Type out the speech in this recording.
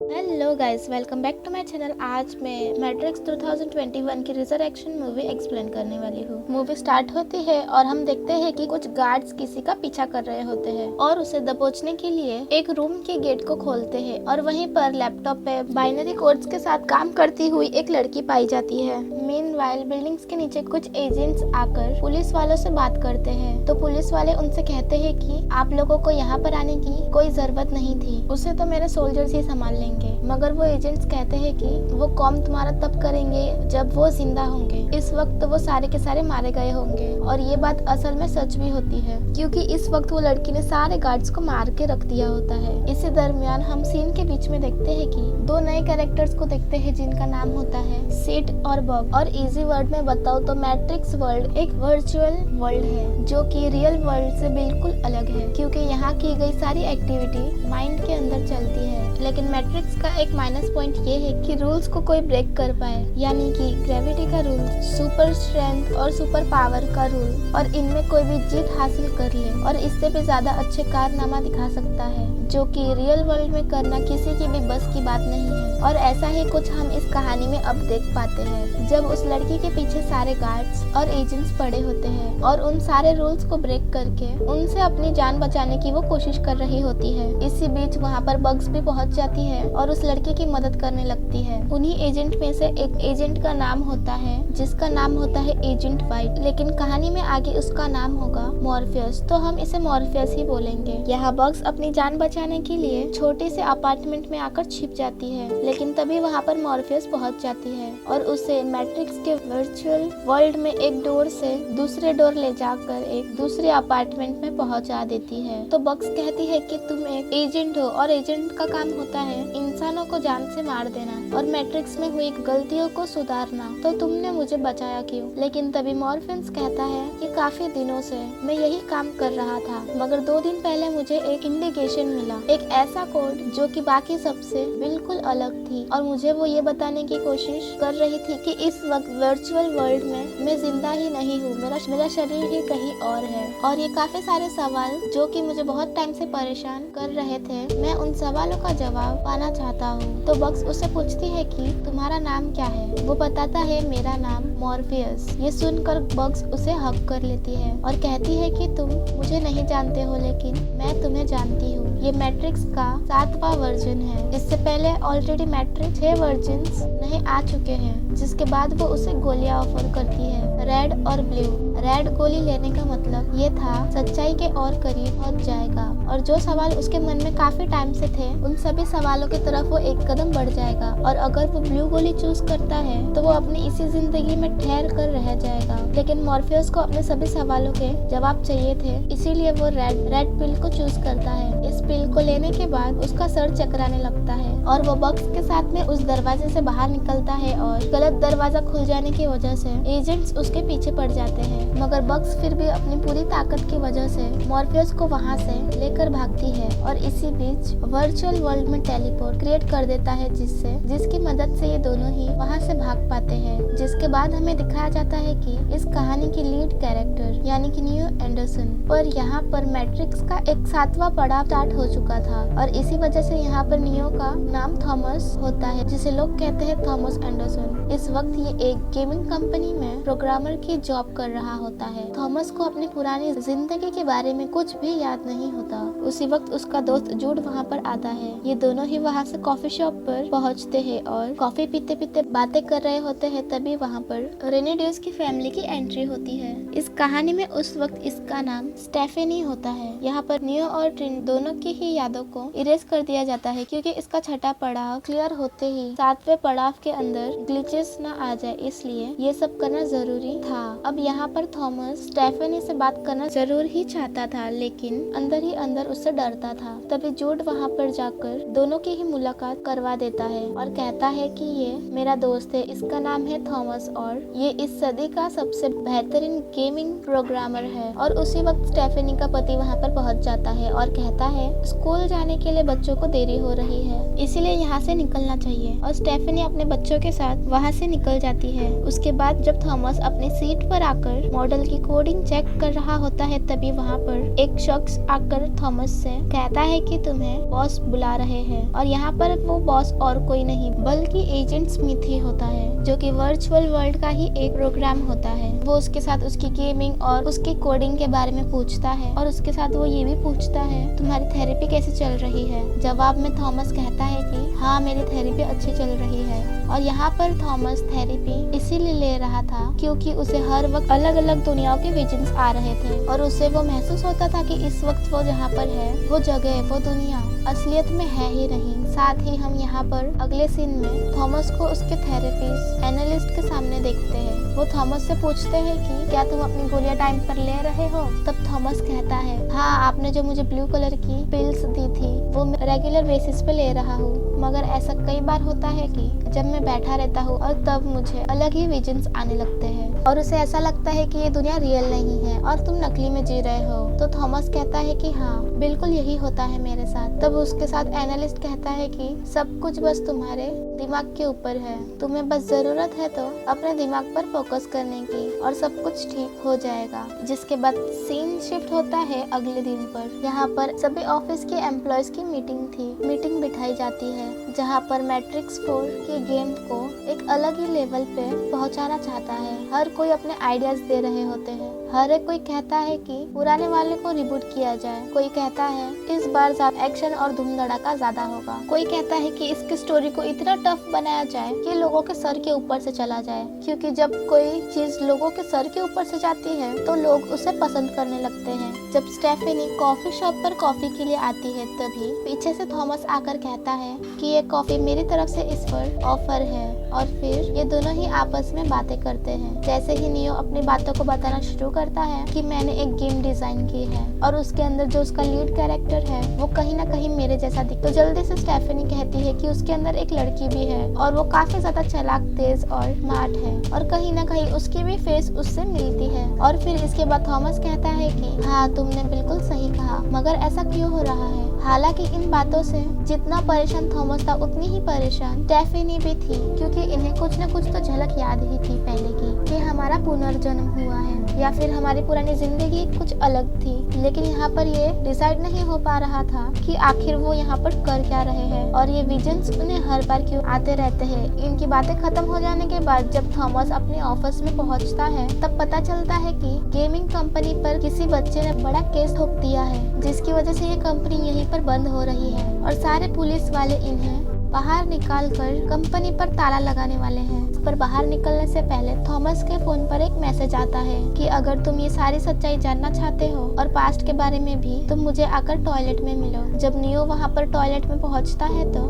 Hello guys, welcome back to my channel. आज मैं matrix 2021 की रिजरेक्शन मूवी एक्सप्लेन करने वाली हूँ। मूवी स्टार्ट होती है और हम देखते हैं कि कुछ गार्ड्स किसी का पीछा कर रहे होते हैं और उसे दबोचने के लिए एक रूम के गेट को खोलते हैं और वहीं पर लैपटॉप पे बाइनरी कोड्स के साथ काम करती हुई एक लड़की पाई जाती है। मीनवाइल बिल्डिंग्स के नीचे कुछ एजेंट्स आकर पुलिस वालों से बात करते हैं, तो पुलिस वाले उनसे कहते हैं कि आप लोगों को यहाँ पर आने की कोई जरूरत नहीं थी, उसे तो मेरे सोल्जर्स ही संभाल लेंगे। मगर वो एजेंट्स कहते हैं कि वो कॉम तुम्हारा तब करेंगे जब वो जिंदा होंगे, इस वक्त वो सारे के सारे मारे गए होंगे। और ये बात असल में सच भी होती है, क्योंकि इस वक्त वो लड़की ने सारे गार्ड्स को मार के रख दिया होता है। इसी दरमियान हम सीन के बीच में देखते हैं कि दो नए कैरेक्टर्स को देखते हैं जिनका नाम होता है सिड और बॉब। और इजी वर्ड में बताओ तो मैट्रिक्स वर्ल्ड एक वर्चुअल वर्ल्ड है जो कि रियल वर्ल्ड से बिल्कुल अलग है, क्योंकि यहाँ की गई सारी एक्टिविटी माइंड के अंदर चलती है। लेकिन मैट्रिक्स का एक माइनस पॉइंट ये है कि रूल्स को कोई ब्रेक कर पाए, यानी कि ग्रेविटी का रूल, सुपर स्ट्रेंथ और सुपर पावर का रूल, और इनमें कोई भी जीत हासिल कर ले और इससे भी ज्यादा अच्छे कारनामा दिखा सकता है, जो कि रियल वर्ल्ड में करना किसी की भी बस की बात नहीं है। और ऐसा ही कुछ हम इस कहानी में अब देख पाते हैं, जब उस लड़की के पीछे सारे गार्ड्स और एजेंट्स पड़े होते हैं और उन सारे रूल्स को ब्रेक करके उनसे अपनी जान बचाने की वो कोशिश कर रही होती है। इसी बीच वहाँ पर बग्स भी पहुँच जाती है और उस लड़की की मदद करने लगती है। उन्हीं एजेंट में से एक एजेंट का नाम होता है जिसका नाम होता है एजेंट वाइट, लेकिन कहानी में आगे उसका नाम होगा मॉर्फियस, तो हम इसे मॉर्फियस ही बोलेंगे। यहाँ बग्स अपनी जान बचाने के लिए छोटे से अपार्टमेंट में आकर छिप जाती है, लेकिन तभी वहाँ पर मॉर्फियस पहुँच जाती है और उसे मैट्रिक्स के वर्चुअल वर्ल्ड में एक डोर से दूसरे डोर ले जाकर एक दूसरे अपार्टमेंट में पहुँचा देती है। तो बग्स कहती है कि तुम एक एजेंट हो और एजेंट का काम होता है इंसानों को जान से मार देना और मैट्रिक्स में हुई गलतियों को सुधारना, तो तुमने मुझे बचाया क्यों? लेकिन तभी मॉर्फियस कहता है कि काफी दिनों से मैं यही काम कर रहा था, मगर 2 दिन पहले मुझे एक इंडिकेशन मिला, एक ऐसा कोड जो कि बाकी सबसे बिल्कुल अलग थी, और मुझे वो ये बताने की कोशिश कर रही थी कि इस वक्त वर्चुअल वर्ल्ड में मैं जिंदा ही नहीं हूँ, मेरा शरीर ही कहीं और है। और ये काफी सारे सवाल जो कि मुझे बहुत टाइम से परेशान कर रहे थे, मैं उन सवालों का जवाब पाना चाहता हूँ। तो बग्स उससे पूछती है कि तुम्हारा नाम क्या है? वो बताता है मेरा नाम मॉर्फियस। ये सुनकर बग्स उसे हक कर लेती है और कहती है कि तुम मुझे नहीं जानते हो, लेकिन मैं तुम्हें जानती हूँ। ये मैट्रिक्स का 7वां वर्जन है। इससे पहले ऑलरेडी मैट्रिक्स 6 वर्जन्स नहीं आ चुके हैं, जिसके बाद वो उसे गोलियां ऑफर करती है, रेड और ब्लू। रेड गोली लेने का मतलब ये था सच्चाई के और करीब पहुंच जाएगा, और जो सवाल उसके मन में काफी टाइम से थे उन सभी सवालों की तरफ वो एक कदम बढ़ जाएगा। और अगर वो ब्लू गोली चूज करता है तो वो अपनी इसी जिंदगी में ठहर कर रह जाएगा। लेकिन मॉर्फियस को अपने सभी सवालों के जवाब चाहिए थे, इसीलिए वो रेड पिल को चूज करता है। इस पिल को लेने के बाद उसका सर चकराने लगता है और वो बग्स के साथ में उस दरवाजे से बाहर निकलता है, और गलत दरवाजा खुल जाने की वजह से एजेंट्स उसके पीछे पड़ जाते हैं। मगर बग्स फिर भी अपनी पूरी ताकत की वजह से मॉर्फियस को वहाँ से लेकर भागती है और इसी बीच वर्चुअल वर्ल्ड में टेलीपोर्ट क्रिएट कर देता है, जिसकी मदद से ये दोनों ही वहाँ से भाग पाते हैं। जिसके बाद हमें दिखाया जाता है कि इस कहानी की लीड कैरेक्टर यानी कि नियो एंडरसन पर यहाँ पर मैट्रिक्स का एक 7वां पड़ाव स्टार्ट हो चुका था, और इसी वजह से यहाँ पर नियो का नाम थॉमस होता है, जिसे लोग कहते हैं थॉमस एंडरसन। इस वक्त ये एक गेमिंग कंपनी में प्रोग्रामर की जॉब कर रहा होता है। थॉमस को अपनी पुरानी जिंदगी के बारे में कुछ भी याद नहीं होता। उसी वक्त उसका दोस्त जूड वहाँ पर आता है। ये दोनों ही वहाँ से कॉफी शॉप पर पहुँचते हैं और कॉफी पीते पीते बातें कर रहे होते हैं। तभी वहाँ पर रेनेडियस की फैमिली की एंट्री होती है। इस कहानी में उस वक्त इसका नाम स्टेफेनी होता है। यहाँ पर नियो और ट्रिन दोनों की ही यादों को इरेज कर दिया जाता है, क्योंकि इसका 6ठा पड़ाव क्लियर होते ही 7वें पड़ाव के अंदर ग्लिचेस न आ जाए, इसलिए ये सब करना जरूरी था। अब यहाँ पर थॉमस स्टेफेनी से बात करना जरूर ही चाहता था, लेकिन अंदर ही अंदर उससे डरता था। तभी जूड वहाँ पर जाकर दोनों की ही मुलाकात करवा देता है और कहता है कि ये मेरा दोस्त है, इसका नाम है थॉमस और ये इस सदी का सबसे बेहतरीन गेमिंग प्रोग्रामर है। और उसी वक्त स्टेफेनी का पति वहाँ पर पहुँच जाता है और कहता है है स्कूल जाने के लिए बच्चों को देरी हो रही है, इसीलिए यहाँ से निकलना चाहिए। और स्टेफनी अपने बच्चों के साथ वहाँ से निकल जाती है। उसके बाद जब थॉमस अपनी सीट पर आकर मॉडल की कोडिंग चेक कर रहा होता है, तभी वहाँ पर एक शख्स आकर थॉमस से कहता है कि तुम्हें बॉस बुला रहे हैं। और यहाँ पर वो बॉस और कोई नहीं बल्कि एजेंट स्मिथ ही होता है, जो कि वर्चुअल वर्ल्ड का ही एक प्रोग्राम होता है। वो उसके साथ उसकी गेमिंग और उसकी कोडिंग के बारे में पूछता है और उसके साथ वो ये भी पूछता है तुम्हारी थेरेपी कैसे चल रही है। जवाब में थॉमस कहता है कि हाँ मेरी थेरेपी अच्छी चल रही है। और यहाँ पर थॉमस थेरेपी इसीलिए ले रहा था क्योंकि उसे हर वक्त अलग अलग दुनियाओं के विजन्स आ रहे थे और उसे वो महसूस होता था कि इस वक्त वो जहाँ पर है वो जगह वो दुनिया असलियत में है ही नहीं। साथ ही हम यहाँ पर अगले सीन में थॉमस को उसके थेरेपिस्ट एनालिस्ट के सामने देखते हैं। वो थॉमस से पूछते हैं कि क्या तुम अपनी गोलियां टाइम पर ले रहे हो। तब थॉमस कहता है हाँ आपने जो मुझे ब्लू कलर की पिल्स दी थी वो मैं रेगुलर बेसिस पे ले रहा हूँ, मगर ऐसा कई बार होता है कि जब मैं बैठा रहता हूँ और तब मुझे अलग ही विजन्स आने लगते हैं और उसे ऐसा लगता है कि ये दुनिया रियल नहीं है और तुम नकली में जी रहे हो। तो थॉमस कहता है कि हाँ बिल्कुल यही होता है मेरे साथ। तब उसके साथ एनालिस्ट कहता है कि सब कुछ बस तुम्हारे दिमाग के ऊपर है, तुम्हें बस जरूरत है तो अपने दिमाग पर फोकस करने की और सब कुछ ठीक हो जाएगा। जिसके बाद सीन शिफ्ट होता है अगले दिन पर। यहाँ पर सभी ऑफिस के एम्प्लॉयज की मीटिंग बिठाई जाती है जहाँ पर मैट्रिक्स 4 के गेम को एक अलग ही लेवल पे पहुँचाना चाहता है। हर कोई अपने आइडियाज दे रहे होते हैं। हर एक कोई कहता है कि पुराने वाले को रिबूट किया जाए, कोई कहता है इस बार ज्यादा एक्शन और धूम धड़ाका ज्यादा होगा, कोई कहता है कि इसकी स्टोरी को इतना टफ बनाया जाए कि लोगों के सर के ऊपर से चला जाए, क्योंकि जब कोई चीज लोगों के सर के ऊपर से जाती है तो लोग उसे पसंद करने लगते हैं। जब स्टेफनी कॉफी शॉप पर कॉफी के लिए आती है तभी पीछे से थॉमस आकर कहता है कि ये कॉफी मेरी तरफ से इस पर ऑफर है। और फिर ये दोनों ही आपस में बातें करते हैं। जैसे ही नियो अपनी बातों को बताना शुरू करता है कि मैंने एक गेम डिजाइन की है और उसके अंदर जो उसका लीड कैरेक्टर है वो कहीं ना कहीं मेरे जैसा दिखता है। तो जल्दी से स्टेफनी कहती है कि उसके अंदर एक लड़की भी है और वो काफी ज्यादा चालाक, तेज और स्मार्ट है और कहीं ना कहीं उसकी भी फेस उससे मिलती है। और फिर इसके बाद थॉमस कहता है कि हाँ तुमने बिल्कुल सही कहा, मगर ऐसा क्यों हो रहा है। हालांकि इन बातों से जितना परेशान थॉमस था उतनी ही परेशान स्टेफनी भी थी, क्योंकि इन्हें कुछ न कुछ तो झलक याद ही थी पहले की कि हमारा पुनर्जन्म हुआ है या फिर हमारी पुरानी जिंदगी कुछ अलग थी। लेकिन यहाँ पर ये डिसाइड नहीं हो पा रहा था कि आखिर वो यहाँ पर कर क्या रहे हैं और ये विजन्स उन्हें हर बार क्यों आते रहते हैं। इनकी बातें खत्म हो जाने के बाद जब थॉमस अपने ऑफिस में पहुँचता है तब पता चलता है कि गेमिंग कंपनी पर किसी बच्चे ने बड़ा केस ठोक दिया है, जिसकी वजह से ये कंपनी यहीं पर बंद हो रही है और सारे पुलिस वाले इन्हें बाहर निकालकर कंपनी पर ताला लगाने वाले हैं। पर बाहर निकलने से पहले थॉमस के फोन पर एक मैसेज आता है कि अगर तुम ये सारी सच्चाई जानना चाहते हो और पास्ट के बारे में भी, तुम मुझे आकर टॉयलेट में मिलो। जब नियो वहाँ पर टॉयलेट में पहुँचता है तो